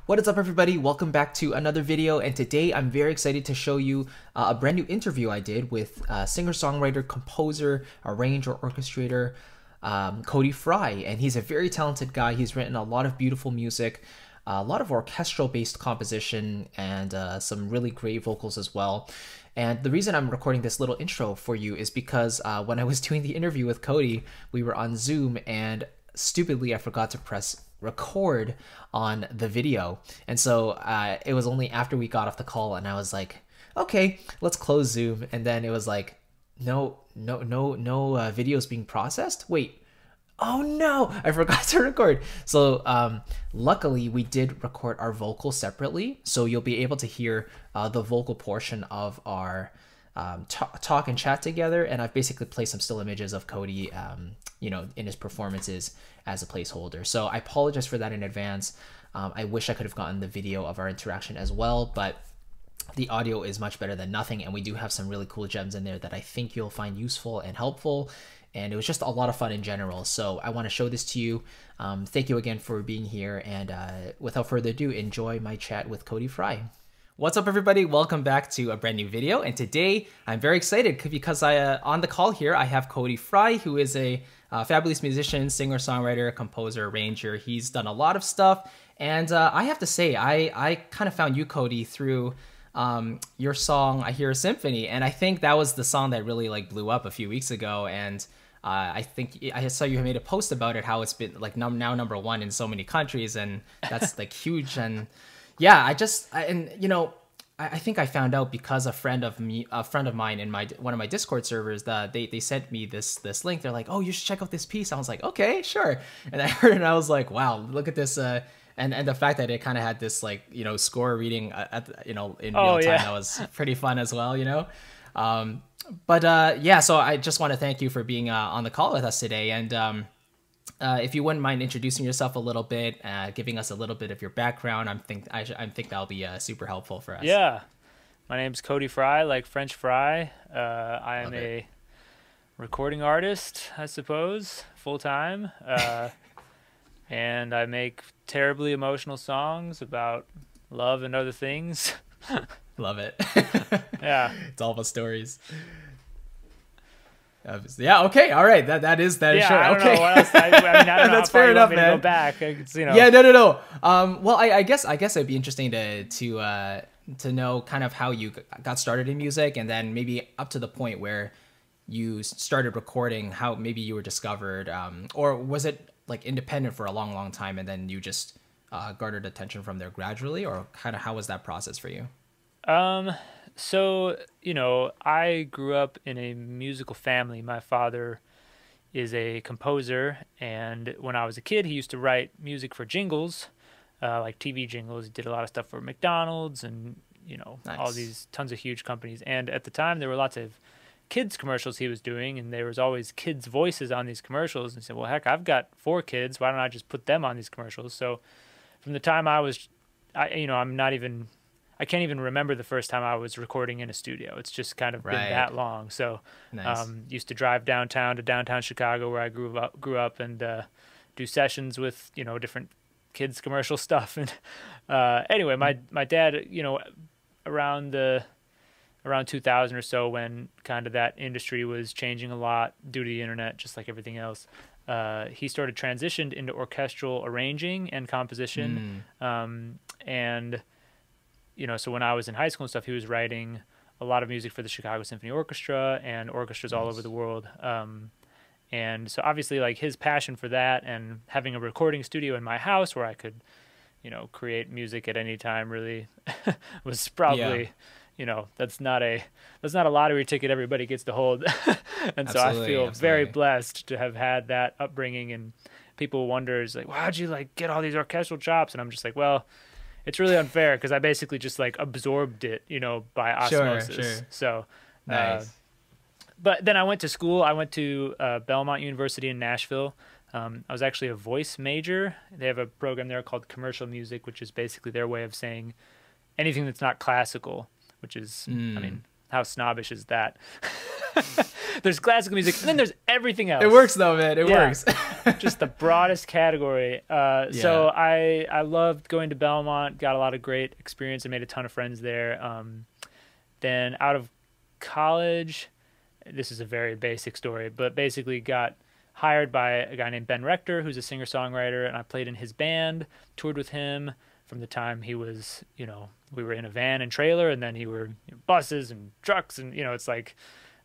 What is up, everybody? Welcome back to another video, and today I'm very excited to show you a brand new interview I did with singer-songwriter, composer, arranger, orchestrator Cody Fry, and he's a very talented guy. He's written a lot of beautiful music, a lot of orchestral-based composition, and some really great vocals as well. And the reason I'm recording this little intro for you is because when I was doing the interview with Cody, we were on Zoom, and stupidly I forgot to press record on the video, and so it was only after we got off the call and I was like, okay, let's close Zoom, and then it was like, no videos being processed. Wait, oh no, I forgot to record. So luckily we did record our vocals separately, so you'll be able to hear the vocal portion of our talk and chat together, and I've basically placed some still images of Cody in his performances as a placeholder. So I apologize for that in advance. I wish I could have gotten the video of our interaction as well, but the audio is much better than nothing, and we do have some really cool gems in there that I think you'll find useful and helpful, and it was just a lot of fun in general. So I want to show this to you. Thank you again for being here, and without further ado, enjoy my chat with Cody Fry. What's up, everybody? Welcome back to a brand new video, and today I'm very excited because on the call here I have Cody Fry, who is a fabulous musician, singer-songwriter, composer, arranger. He's done a lot of stuff, and I have to say I kind of found you, Cody, through your song "I Hear a Symphony," and I think that was the song that really blew up a few weeks ago, and I think I saw you made a post about it, how it's been now #1 in so many countries, and that's huge. And yeah, I think I found out because a friend of mine in one of my Discord servers, that they sent me this link. They're like, oh, you should check out this piece. I was like, okay, sure. And I heard it and I was like, wow, look at this. And the fact that it kind of had this score reading in real time, that was pretty fun as well, yeah, so I just want to thank you for being on the call with us today. And if you wouldn't mind introducing yourself a little bit, giving us a little bit of your background, I think that'll be super helpful for us. Yeah, my name's Cody Fry, like French fry. I am a recording artist, I suppose, full time, and I make terribly emotional songs about love and other things. Love it. Yeah, it's all about stories. Yeah. Okay. All right. That is sure. I don't okay. know what else. I mean, I don't know That's how far fair you enough, want me to man. go back. It's, Yeah. No. Well, I guess it'd be interesting to know kind of how you got started in music, and then maybe up to the point where you started recording, how maybe you were discovered, or was it independent for a long time, and then you just garnered attention from there gradually, or kind of how was that process for you? So, I grew up in a musical family. My father is a composer, and when I was a kid, he used to write music for jingles, like TV jingles. He did a lot of stuff for McDonald's and, Nice. all these tons of huge companies. And at the time, there were lots of kids commercials he was doing, and there was always kids' voices on these commercials. And he said, well, heck, I've got 4 kids. Why don't I just put them on these commercials? So from the time I can't even remember the first time I was recording in a studio. It's just kind of been that long. So, nice. Used to drive downtown to downtown Chicago, where I grew up, and do sessions with different kids commercial stuff. And anyway, my dad, around 2000 or so, when kind of that industry was changing a lot due to the internet, just like everything else, he transitioned into orchestral arranging and composition, and so when I was in high school and stuff, he was writing a lot of music for the Chicago Symphony Orchestra and orchestras all over the world. And so obviously his passion for that, and having a recording studio in my house where I could, create music at any time, really was probably, that's not a lottery ticket everybody gets to hold. And so I feel very blessed to have had that upbringing. And people wonder, well, how'd you get all these orchestral chops? And I'm just like, well, it's really unfair because I basically just absorbed it, by osmosis. Sure. So, nice. But then I went to school. I went to Belmont University in Nashville. I was actually a voice major. They have a program there called commercial music, which is basically their way of saying anything that's not classical, which is, I mean, how snobbish is that? There's classical music, and then there's everything else. It works though, man. It works. Just the broadest category. So I loved going to Belmont, got a lot of great experience and made a ton of friends there. Then out of college, this is a very basic story, but basically got hired by a guy named Ben Rector, who's a singer-songwriter, and I played in his band, toured with him from the time he was, we were in a van and trailer, and then he were buses and trucks, and it's like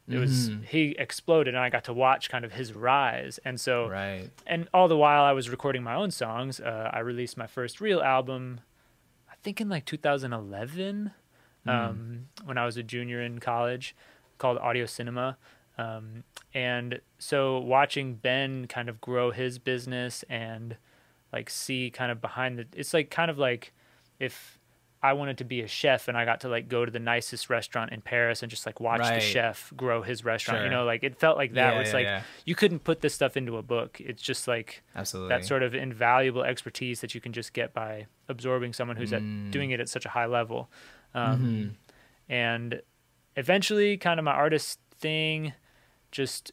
it was he exploded, and I got to watch kind of his rise. And so and all the while I was recording my own songs. I released my first real album, I think in like 2011, when I was a junior in college, called Audio Cinema. And so watching Ben kind of grow his business and like see kind of behind it's like kind of like if I wanted to be a chef and I got to like go to the nicest restaurant in Paris and just like watch the chef grow his restaurant, like it felt like that. Where it's like you couldn't put this stuff into a book. It's just like that sort of invaluable expertise that you can just get by absorbing someone who's doing it at such a high level. And eventually kind of my artist thing just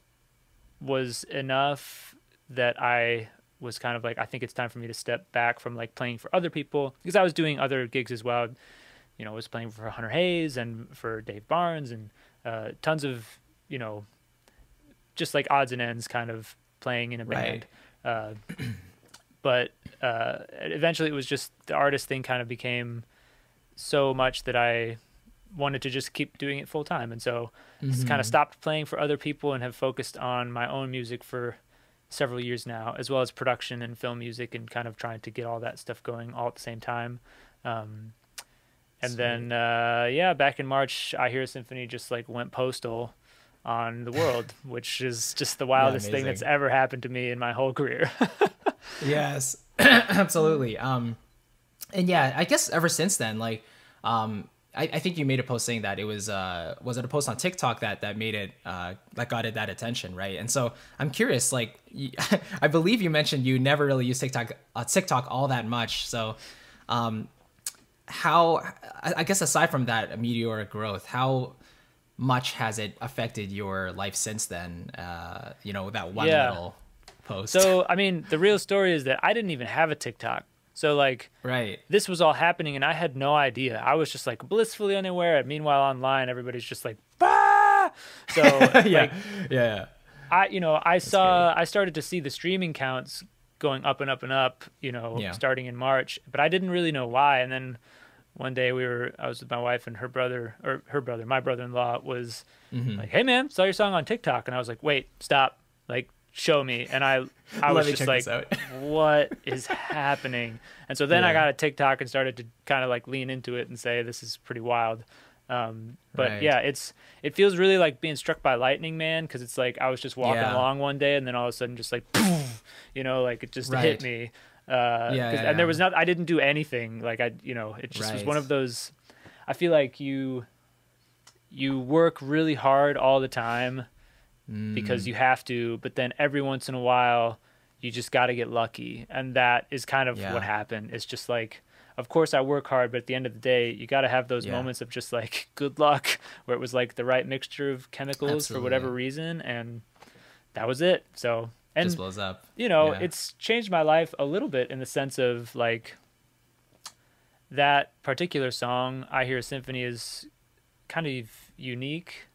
was enough that I was kind of like, I think it's time for me to step back from like playing for other people, because I was doing other gigs as well. I was playing for Hunter Hayes and for Dave Barnes and tons of, just like odds and ends kind of playing in a band. But eventually it was just the artist thing kind of became so much that I wanted to just keep doing it full time. And so just kind of stopped playing for other people and have focused on my own music for several years now, as well as production and film music, and kind of trying to get all that stuff going all at the same time. And then, back in March, I Hear a Symphony just like went postal on the world, which is just the wildest thing that's ever happened to me in my whole career. Yes, absolutely. And yeah, I guess ever since then, like, I think you made a post saying that it was it a post on TikTok that made it that got it that attention, right? And so I'm curious, like, I believe you mentioned you never really used TikTok all that much. So how, I guess aside from that meteoric growth, how much has it affected your life since then? That one little post. So I mean, the real story is that I didn't even have a TikTok. So like, this was all happening and I had no idea. I was just like blissfully unaware. And meanwhile, online, everybody's just like, bah! So I started to see the streaming counts going up and up and up, starting in March, but I didn't really know why. And then one day I was with my wife, and my brother-in-law was like, "Hey man, saw your song on TikTok." And I was like, "Wait, stop. Like, show me." And I was just like, what is happening? And so then I got a TikTok and started to kind of like lean into it and say, this is pretty wild. It feels really like being struck by lightning, man. Cause it's like, I was just walking along one day and then all of a sudden just like, poof, like it just hit me. And there was I didn't do anything. Like it just was one of those, I feel like you work really hard all the time, because you have to, but then every once in a while you just got to get lucky. And that is kind of what happened. It's just like, of course I work hard, but at the end of the day, you got to have those moments of just like good luck, where it was like the right mixture of chemicals for whatever reason. And that was it. So, and just blows up. It's changed my life a little bit in the sense of like that particular song, I Hear a Symphony, is kind of unique.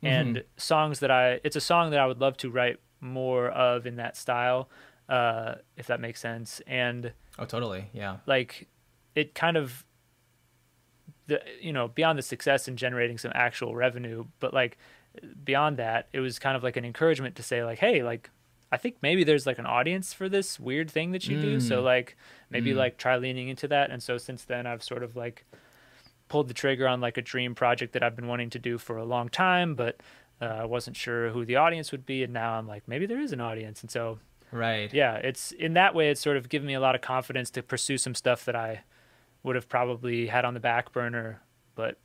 And it's a song that I would love to write more of in that style, if that makes sense. And totally, yeah. Like, it kind of, beyond the success in generating some actual revenue, but like beyond that, it was kind of like an encouragement to say like, hey, like, I think maybe there's like an audience for this weird thing that you do. So like maybe like try leaning into that. And so since then I've sort of like pulled the trigger on like a dream project that I've been wanting to do for a long time, but I wasn't sure who the audience would be. And now I'm like, maybe there is an audience. And so, it's in that way, it's sort of given me a lot of confidence to pursue some stuff that I would have probably had on the back burner. But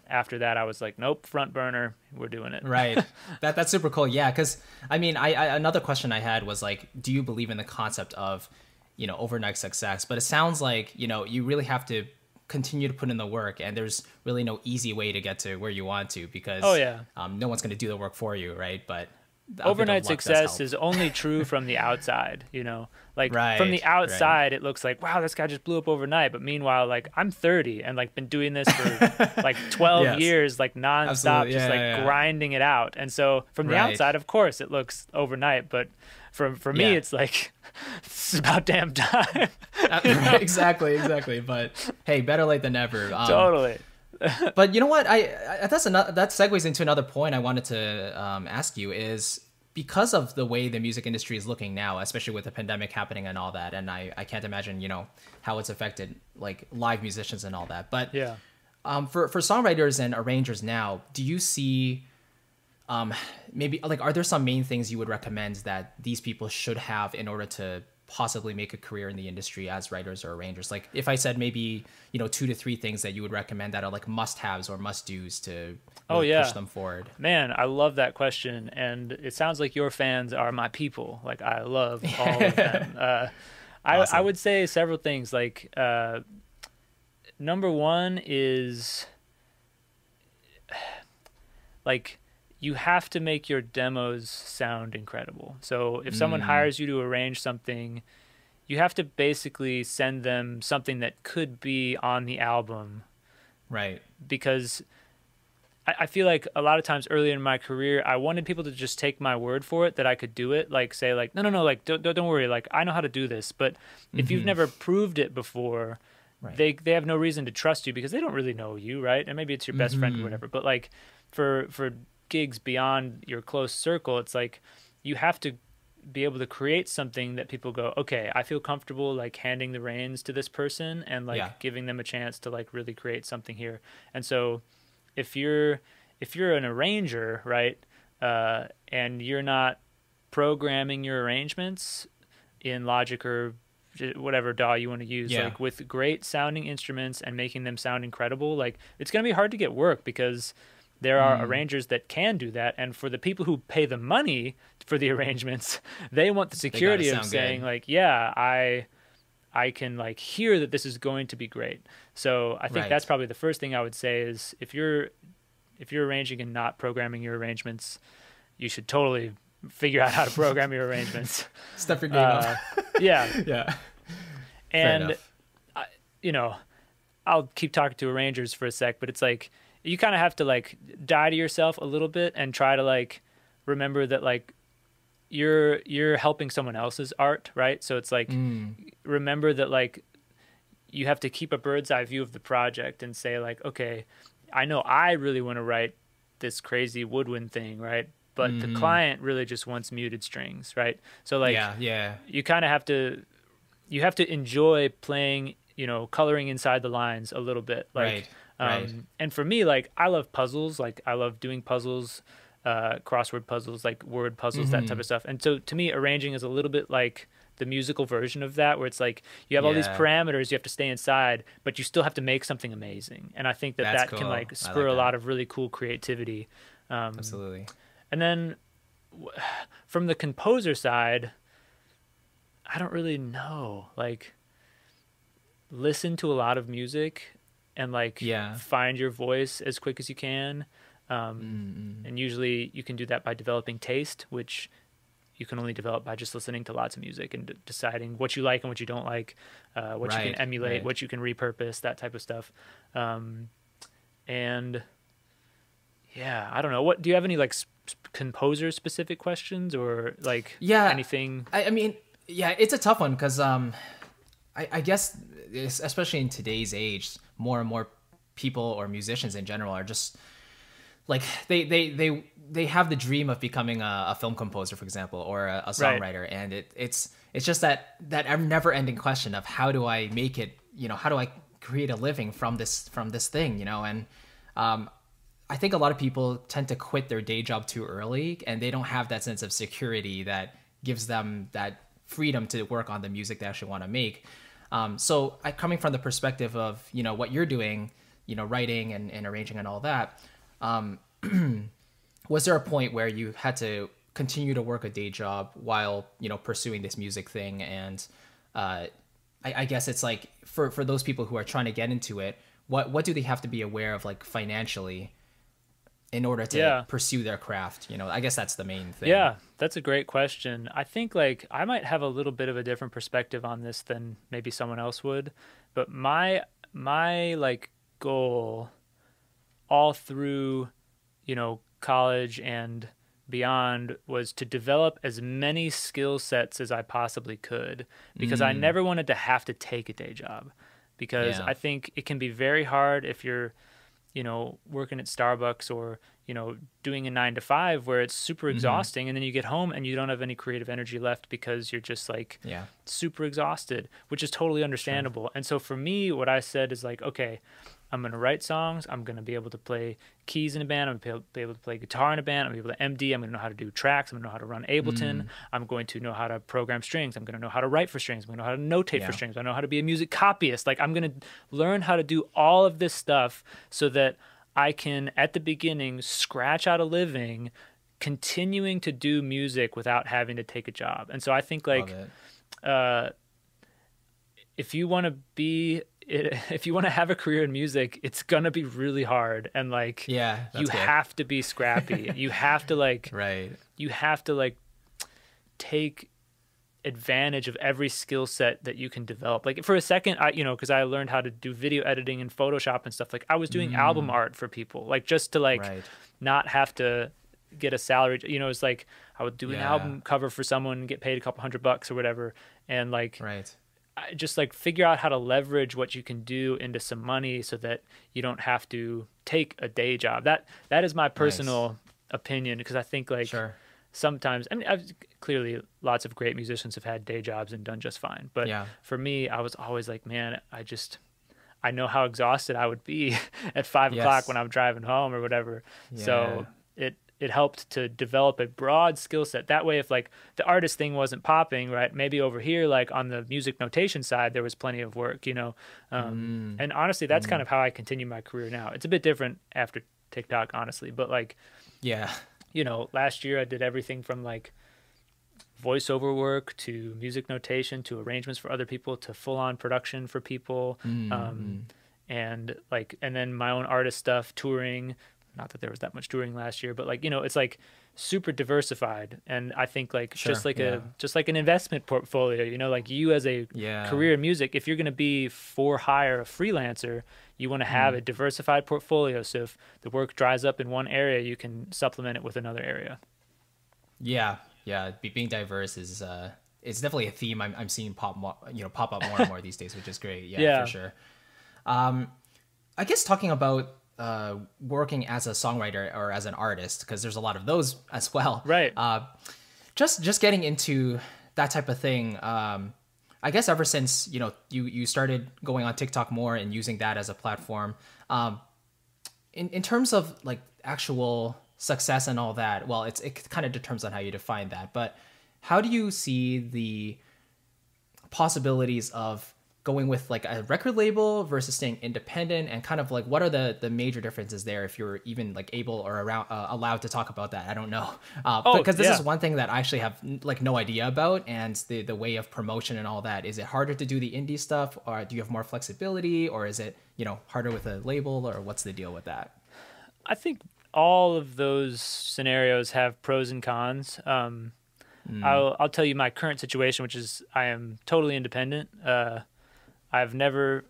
after that, I was like, nope, front burner, we're doing it. That's super cool. Yeah. Cause I mean, another question I had was like, do you believe in the concept of, overnight success? But it sounds like, you really have to continue to put in the work, and there's really no easy way to get to where you want to, because no one's going to do the work for you, right? But overnight success is only true from the outside, you know, like from the outside, it looks like, wow, this guy just blew up overnight. But meanwhile, like I'm 30 and like been doing this for like 12 years, like nonstop, just grinding it out. And so from the outside, of course, it looks overnight, but for me, it's like, it's about damn time. Exactly. But hey, better late than never. Totally. But you know what? That segues into another point I wanted to ask you, is because of the way the music industry is looking now, especially with the pandemic happening and all that, and I can't imagine, you know, how it's affected like live musicians and all that. But for songwriters and arrangers now, do you see maybe like, are there some main things you would recommend that these people should have in order to possibly make a career in the industry as writers or arrangers? Like if I said maybe, you know, 2 to 3 things that you would recommend that are like must-haves or must-dos to really push them forward. Man, I love that question. And it sounds like your fans are my people. Like I love all of them. Awesome. I would say several things. Like number one is like, you have to make your demos sound incredible. So if someone hires you to arrange something, you have to basically send them something that could be on the album. Right. Because I feel like a lot of times early in my career, I wanted people to just take my word for it that I could do it. Like say like, no, like don't worry. Like I know how to do this. But if you've never proved it before, they have no reason to trust you because they don't really know you, right? And maybe it's your best friend or whatever. But like for gigs beyond your close circle, it's like you have to be able to create something that people go, okay, I feel comfortable like handing the reins to this person and like giving them a chance to like really create something here. And so if you're an arranger, right, and you're not programming your arrangements in Logic or whatever DAW you want to use, like with great sounding instruments and making them sound incredible, like it's going to be hard to get work because there are arrangers that can do that. And for the people who pay the money for the arrangements, they want the security of saying good. Like, yeah, I can like hear that this is going to be great. So I think that's probably the first thing I would say is if you're arranging and not programming your arrangements, you should totally figure out how to program your arrangements. Step your game up. Yeah. And you know, I'll keep talking to arrangers for a sec, but it's like, you kind of have to like die to yourself a little bit and try to like remember that like you're helping someone else's art, right? So it's like remember that like you have to keep a bird's eye view of the project and say like, okay, I know I really want to write this crazy woodwind thing, right? But the client really just wants muted strings, right? So like you kind of have to enjoy playing, you know, coloring inside the lines a little bit, like and for me, like I love puzzles, like I love doing puzzles, crossword puzzles, like word puzzles, that type of stuff. And so to me, arranging is a little bit like the musical version of that, where it's like you have all these parameters you have to stay inside, but you still have to make something amazing. And I think that cool. can like spur a lot of really cool creativity. Absolutely. And then from the composer side, I don't really know, like listen to a lot of music and like find your voice as quick as you can. And usually you can do that by developing taste, which you can only develop by just listening to lots of music and deciding what you like and what you don't like, what you can emulate, what you can repurpose, that type of stuff. And yeah, I don't know. What do you have any like composer specific questions or like anything? I mean, it's a tough one because I guess especially in today's age, more and more people or musicians in general are just like they have the dream of becoming a film composer, for example, or a songwriter, and it's just that never ending question of how do I make it, you know, how do I create a living from this thing, you know? And I think a lot of people tend to quit their day job too early, and they don't have that sense of security that gives them that freedom to work on the music they actually want to make. So coming from the perspective of, you know, what you're doing, you know, writing and arranging and all that, was there a point where you had to continue to work a day job while, you know, pursuing this music thing? And I guess it's like for those people who are trying to get into it, what do they have to be aware of like financially in order to pursue their craft? You know, I guess that's the main thing. Yeah, that's a great question. I think like I might have a little bit of a different perspective on this than maybe someone else would, but my like goal all through, you know, college and beyond was to develop as many skill sets as I possibly could, because I never wanted to have to take a day job, because I think it can be very hard if you're, you know, working at Starbucks or, you know, doing a 9 to 5 where it's super exhausting, and then you get home and you don't have any creative energy left because you're just like super exhausted, which is totally understandable. Sure. And so for me, what I said is like, okay, I'm going to write songs. I'm going to be able to play keys in a band. I'm going to be able to play guitar in a band. I'm going to be able to MD. I'm going to know how to do tracks. I'm going to know how to run Ableton. I'm going to know how to program strings. I'm going to know how to write for strings. I'm going to know how to notate for strings. I know how to be a music copyist. Like I'm going to learn how to do all of this stuff so that I can, at the beginning, scratch out a living continuing to do music without having to take a job. And so I think like if you want to have a career in music, it's gonna be really hard, and like you have to be scrappy. You have to like you have to like take advantage of every skill set that you can develop. Like for a second, because I learned how to do video editing and Photoshop and stuff. Like I was doing album art for people, like just to like not have to get a salary. You know, it's like I would do an album cover for someone and get paid a couple $100 or whatever, and like I just like figure out how to leverage what you can do into some money so that you don't have to take a day job. That is my personal opinion, because I think like sometimes, I mean, clearly lots of great musicians have had day jobs and done just fine. But for me, I was always like, man, I know how exhausted I would be at 5 o'clock when I'm driving home or whatever. So it helped to develop a broad skill set. That way, if like the artist thing wasn't popping, right, maybe over here, like on the music notation side, there was plenty of work, you know? And honestly, that's kind of how I continue my career now. It's a bit different after TikTok, honestly, but like, you know, last year I did everything from like voiceover work to music notation to arrangements for other people to full on production for people. And like, and then my own artist stuff, touring. Not that there was that much touring last year, but like, you know, it's like super diversified. And I think like just like an investment portfolio, you know, like you as a career in music, if you're going to be for hire a freelancer, you want to have a diversified portfolio. So if the work dries up in one area, you can supplement it with another area. Being diverse is it's definitely a theme I'm seeing pop up more and more these days, which is great. For sure. I guess talking about working as a songwriter or as an artist, because there's a lot of those as well, right? Just getting into that type of thing, I guess ever since you started going on TikTok more and using that as a platform, in terms of like actual success and all that, well, it kind of determines on how you define that, but how do you see the possibilities of going with like a record label versus staying independent, and kind of like what are the major differences there, if you're even like able or allowed to talk about that? I don't know, because this is one thing that I actually have like no idea about, and the way of promotion and all that. Is it harder to do the indie stuff, or do you have more flexibility, or is it harder with a label, or what's the deal with that? I think all of those scenarios have pros and cons. I'll tell you my current situation, which is I am totally independent. I've never,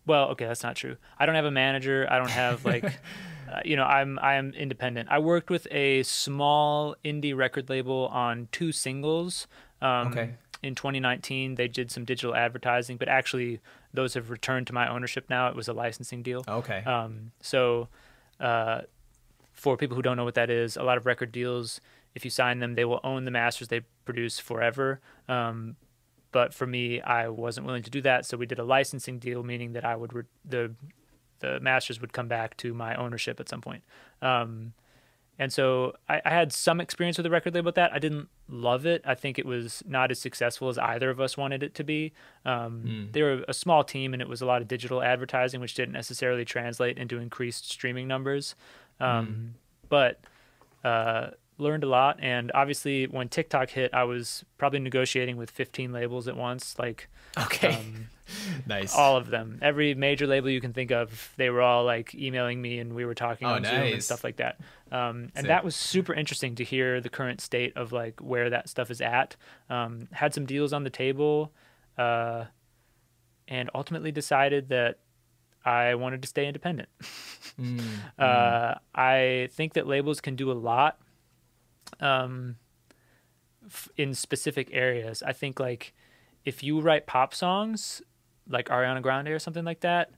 well, okay, that's not true. I don't have a manager. I don't have like, I am independent. I worked with a small indie record label on 2 singles. In 2019, they did some digital advertising, but actually those have returned to my ownership now. It was a licensing deal. So for people who don't know what that is, a lot of record deals, if you sign them, they will own the masters they produce forever. But for me, I wasn't willing to do that, so we did a licensing deal, meaning that I would the masters would come back to my ownership at some point. And so I had some experience with a record label with that. I didn't love it. I think it was not as successful as either of us wanted it to be. They were a small team, and it was a lot of digital advertising, which didn't necessarily translate into increased streaming numbers. But learned a lot. And obviously when TikTok hit, I was probably negotiating with 15 labels at once, like Okay. Nice. all of them, every major label you can think of. They were all like emailing me, and we were talking on Zoom and nice. stuff like that. And Sick. that was super interesting to hear the current state of like where that stuff is at. Had some deals on the table, and ultimately decided that I wanted to stay independent. I think that labels can do a lot in specific areas. I think like if you write pop songs like Ariana Grande or something like that,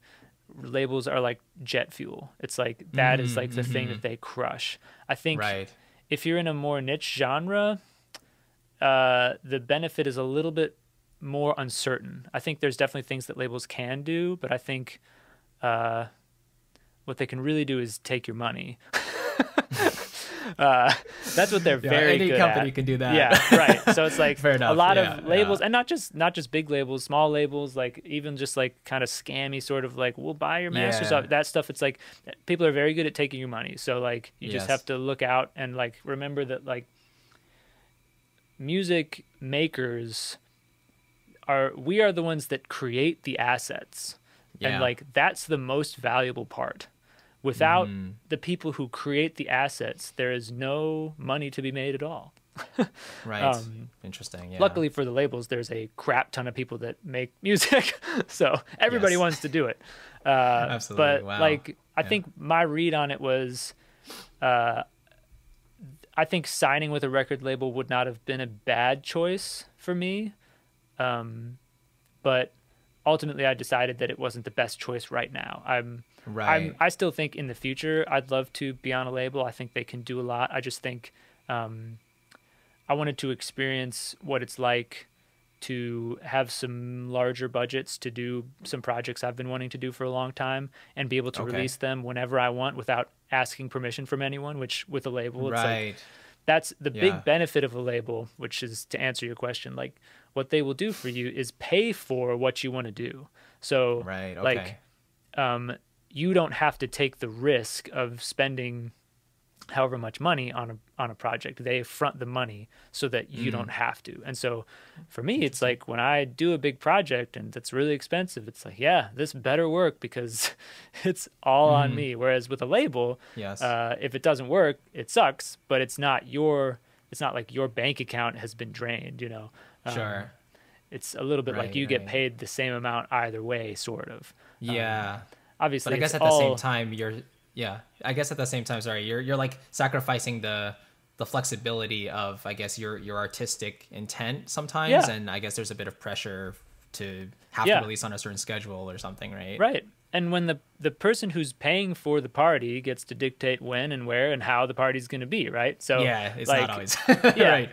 labels are like jet fuel. It's like that is like the thing that they crush. I think Right. if you're in a more niche genre, the benefit is a little bit more uncertain. I think there's definitely things that labels can do, but I think what they can really do is take your money. That's what they're very any good company at. can do that. Yeah, right. So it's like Fair enough. a lot Yeah, of labels, yeah. and not just big labels, small labels, like even just like kind of scammy sort of like, we'll buy your masters Yeah. up. That stuff, it's like people are very good at taking your money. So like you just Yes. have to look out and like remember that like music makers we are the ones that create the assets. Yeah. And like that's the most valuable part. Without the people who create the assets, there is no money to be made at all. Right. Interesting. Yeah. Luckily for the labels, there's a crap ton of people that make music, so everybody Yes. wants to do it. Absolutely. But Wow. like, I Yeah. think my read on it was, I think signing with a record label would not have been a bad choice for me, but ultimately I decided that it wasn't the best choice right now. Right. I still think in the future I'd love to be on a label. I think they can do a lot. I just think I wanted to experience what it's like to have some larger budgets to do some projects I've been wanting to do for a long time and be able to release them whenever I want without asking permission from anyone, which with a label, it's Right. like that's the Yeah. big benefit of a label, which is to answer your question, like what they will do for you is pay for what you want to do. So Right. Okay. like you don't have to take the risk of spending however much money on a project. They front the money so that you don't have to. And so for me, it's like when I do a big project and that's really expensive, it's like, yeah, this better work because it's all on me. Whereas with a label, Yes. if it doesn't work, it sucks, but it's not like your bank account has been drained, you know? Sure. It's a little bit like Right, you get right. paid the same amount either way, sort of. Yeah. Obviously, But I guess it's at the same all- time, I guess at the same time, sorry, you're like sacrificing the flexibility of, I guess, your artistic intent sometimes, Yeah. and I guess there's a bit of pressure to have Yeah. to release on a certain schedule or something, right? Right. And when the person who's paying for the party gets to dictate when and where and how the party's going to be, right? So Yeah, it's like, not always yeah. right.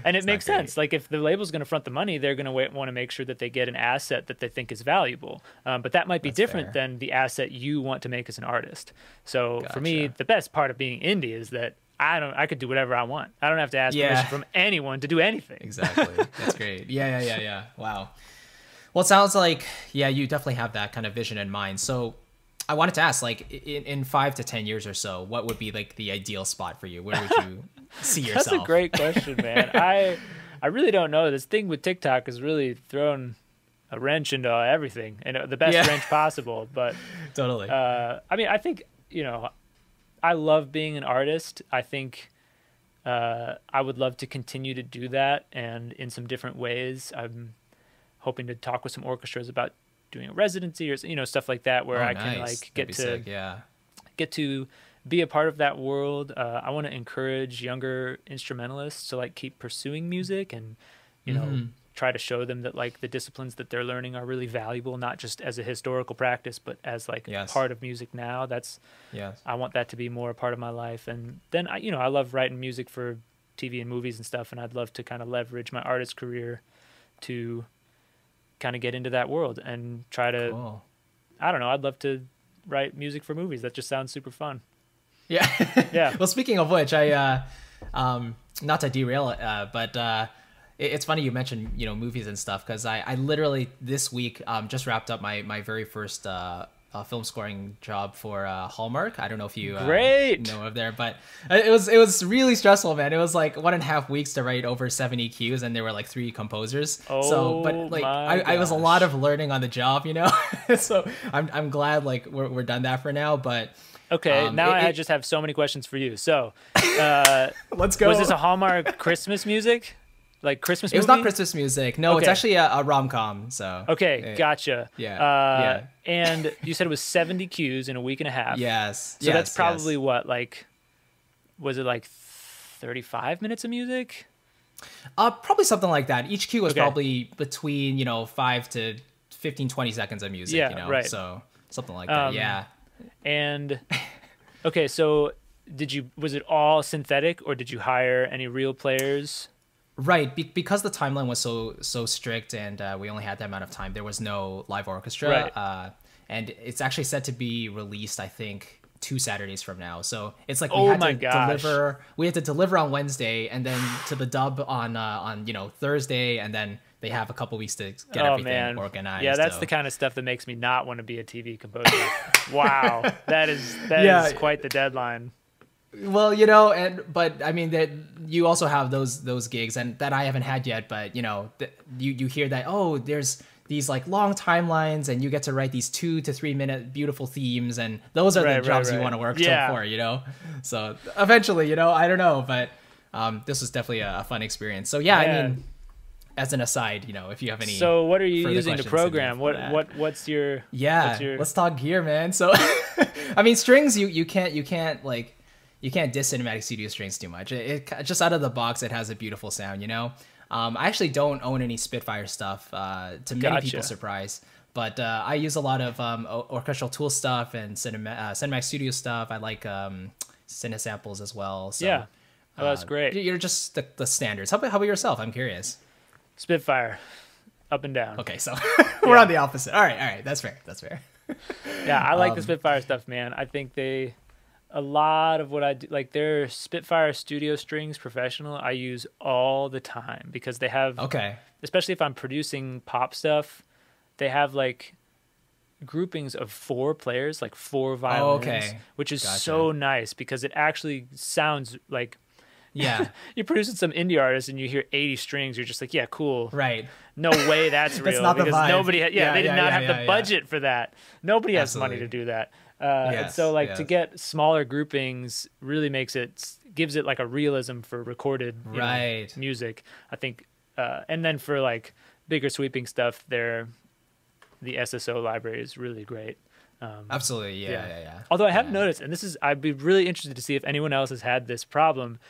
And it It's not makes sense. great. Like if the label's going to front the money, they're going to want to make sure that they get an asset that they think is valuable. But that might be That's different fair. than the asset you want to make as an artist. So for me, Gotcha. the best part of being indie is that I could do whatever I want. I don't have to ask Yeah. permission from anyone to do anything. Exactly. That's great. Yeah. Wow. Well, it sounds like, yeah, you definitely have that kind of vision in mind. So I wanted to ask, like, in 5 to 10 years or so, what would be like the ideal spot for you? Where would you see yourself? That's a great question, man. I really don't know. This thing with TikTok has really thrown a wrench into everything, and the best Yeah. wrench possible. But Totally. I mean, I think, you know, I love being an artist. I think I would love to continue to do that, and in some different ways. I'm hoping to talk with some orchestras about doing a residency or, you know, stuff like that, where Oh, I can nice. like That'd be sick, yeah. get to be a part of that world. I want to encourage younger instrumentalists to like keep pursuing music and, you know, try to show them that like the disciplines that they're learning are really valuable, not just as a historical practice, but as like Yes. part of music now. Yes. I want that to be more a part of my life. And then I love writing music for TV and movies and stuff. And I'd love to kind of leverage my artist career to kind of get into that world and try to, Cool. I don't know, I'd love to write music for movies. That just sounds super fun. Yeah. Yeah. Well, speaking of which, I not to derail it, but it's funny you mentioned, you know, movies and stuff, because I literally this week just wrapped up my very first film scoring job for Hallmark. I don't know if you know of there, but it was really stressful, man. It was like 1.5 weeks to write over 7 EQs, and there were like 3 composers. But like I was a lot of learning on the job, you know. So I'm glad like we're done that for now. But okay, now I just have so many questions for you. So let's go. Was this a Hallmark Christmas music? Like Christmas movie? It was not Christmas music. No, It's actually a rom-com. So okay, gotcha. Yeah. And you said it was 70 cues in a week and a half. Yes. So that's probably what, like, was it like 35 minutes of music? Probably something like that. Each cue was probably between 5 to 15, 20 seconds of music. Yeah, right. So something like that. Yeah. And okay, so was it all synthetic, or did you hire any real players? Right, because the timeline was so strict, and we only had that amount of time. There was no live orchestra, right. And it's actually set to be released, I think, 2 Saturdays from now. So it's like we had to deliver on Wednesday, and then to the dub on Thursday, and then they have a couple weeks to get everything organized. Yeah, that's the kind of stuff that makes me not want to be a TV composer. Wow, that is quite the deadline. Well, but I mean that you also have those gigs, and that I haven't had yet. But you hear that there's these like long timelines, and you get to write these 2 to 3 minute beautiful themes, and those are the jobs you want to work for. So eventually, I don't know, but this was definitely a fun experience. So I mean, as an aside, if you have any. So what are you using to program? What's your let's talk gear, man. So I mean, strings you can't like. You can't diss Cinematic Studio Strings too much. It just out of the box, it has a beautiful sound, I actually don't own any Spitfire stuff, to many people's surprise. But I use a lot of orchestral tool stuff and Cinematic Studio stuff. I like Cinesamples as well. So, yeah, that's great. You're just the standards. How about yourself? I'm curious. Spitfire, up and down. Okay, so we're on the opposite. All right, that's fair. Yeah, I like the Spitfire stuff, man. I think a lot of what I do, like their Spitfire Studio Strings Professional, I use all the time because they have, especially if I'm producing pop stuff, they have like groupings of 4 players, like 4 violins, which is so nice because it actually sounds like, you're producing some indie artist and you hear 80 strings, you're just like, yeah, cool. Right. No way that's real. That's not because the vibe. Nobody, they did not have the budget for that. Nobody has money to do that. And so to get smaller groupings really gives it like a realism for recorded music, I think. And then for like bigger sweeping stuff, the SSO library is really great. Absolutely. Yeah. Although I have noticed, and I'd be really interested to see if anyone else has had this problem.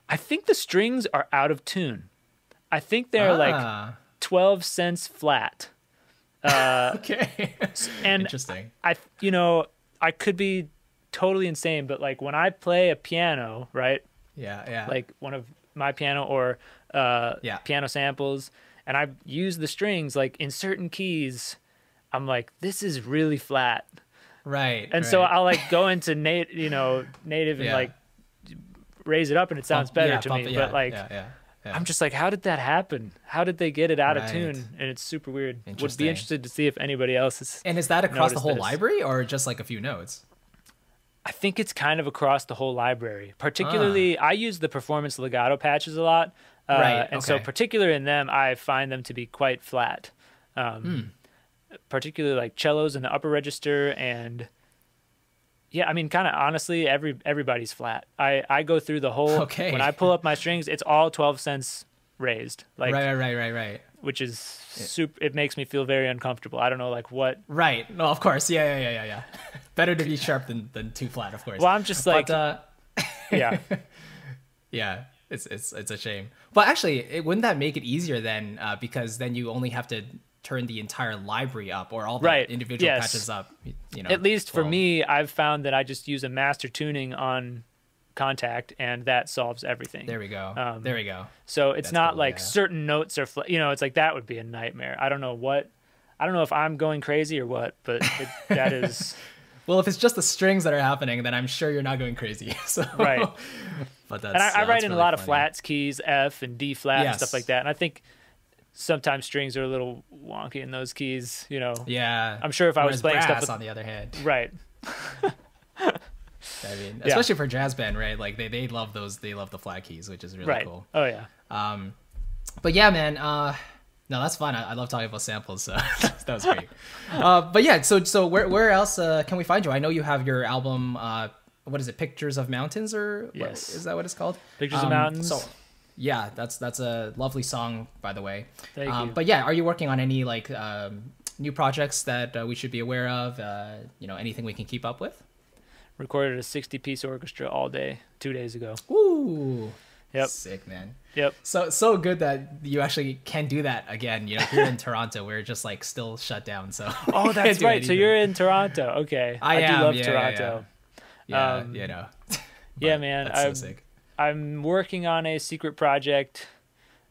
I think the strings are out of tune. I think they're like 12 cents flat. Okay. And interesting. I could be totally insane, but like when I play a piano, right? Yeah. Like one of my piano or piano samples, and I use the strings like in certain keys, I'm like, this is really flat. Right. And so I'll like go into native and like raise it up, and it sounds better to me. But like, I'm just like, how did that happen? How did they get it out of tune? And it's super weird. Would be interested to see if anybody else is. And is that across the whole library or just like a few notes? I think it's kind of across the whole library. Particularly, I use the performance legato patches a lot. And so particular in them, I find them to be quite flat. Particularly like cellos in the upper register, and I mean, kind of honestly, everybody's flat. I go through the whole. When I pull up my strings, it's all 12 cents raised. Like right. Which is super. It makes me feel very uncomfortable. I don't know, like what. Right. No, of course. Yeah. Better to be sharp than too flat, of course. Well, I'm just like. Yeah. Yeah. It's a shame. But actually, wouldn't that make it easier then? Because then you only have to turn the entire library up, or all the individual patches up. At least for me, I've found that I just use a master tuning on Contact, and that solves everything. There we go. So it's not like certain notes are it's like that would be a nightmare. I don't know if I'm going crazy or what, but that is. Well, if it's just the strings that are happening, then I'm sure you're not going crazy. So. Right. But I write in really a lot of flats keys, F and D flat and stuff like that. And I think sometimes strings are a little wonky in those keys, you know. Yeah. I'm sure if I was playing brass, stuff with, on the other hand, right. I mean, especially for jazz band, right? Like they love those. They love the flat keys, which is really Right. cool. Oh yeah. But yeah, man. No, that's fun. I love talking about samples. So that was great. But yeah, so where else can we find you? I know you have your album. What is it? Pictures of Mountains, or Yes. is that what it's called? Pictures of Mountains. So yeah, that's a lovely song, by the way. Thank you. But yeah, are you working on any like new projects that we should be aware of? You know, anything we can keep up with? Recorded a 60-piece orchestra all day 2 days ago. Ooh. Yep. Sick, man. Yep. So good that you actually can do that again. You know, here in Toronto, we're just like still shut down. So Oh, that's right. So anything. you're in Toronto. Okay. I am, do love yeah, Toronto. Yeah, you know. Yeah, But man. That's so sick. I'm working on a secret project.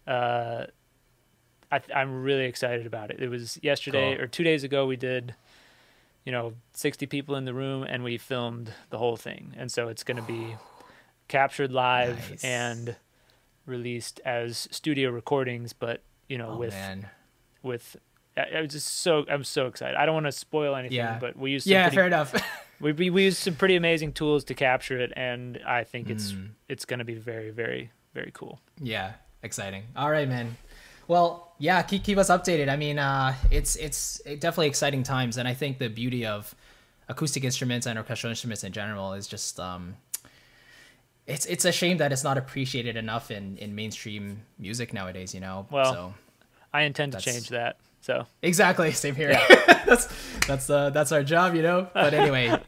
I'm really excited about it. It was yesterday Cool. or 2 days ago. We did, 60 people in the room, and we filmed the whole thing. And so it's going to be captured live Nice. and released as studio recordings, but Man. with. I'm so excited. I don't want to spoil anything, Yeah. but we used Fair enough. we used some pretty amazing tools to capture it, and I think it's going to be very, very, very cool. Yeah, exciting. All right, man. Well, yeah, keep us updated. I mean, it's definitely exciting times, and I think the beauty of acoustic instruments and orchestral instruments in general is just it's a shame that it's not appreciated enough in mainstream music nowadays. You know. Well, so I intend to change that. So exactly, same here. Yeah. that's our job, you know. But anyway,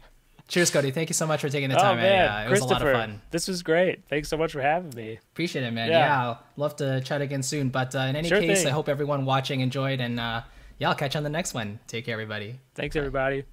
cheers, Cody. Thank you so much for taking the time. Man, It was a lot of fun. This was great. Thanks so much for having me. Appreciate it, man. Yeah. Yeah, I'll love to chat again soon. But in any Sure case, thing. I hope everyone watching enjoyed, and yeah, I'll catch you on the next one. Take care, everybody. Thanks, everybody.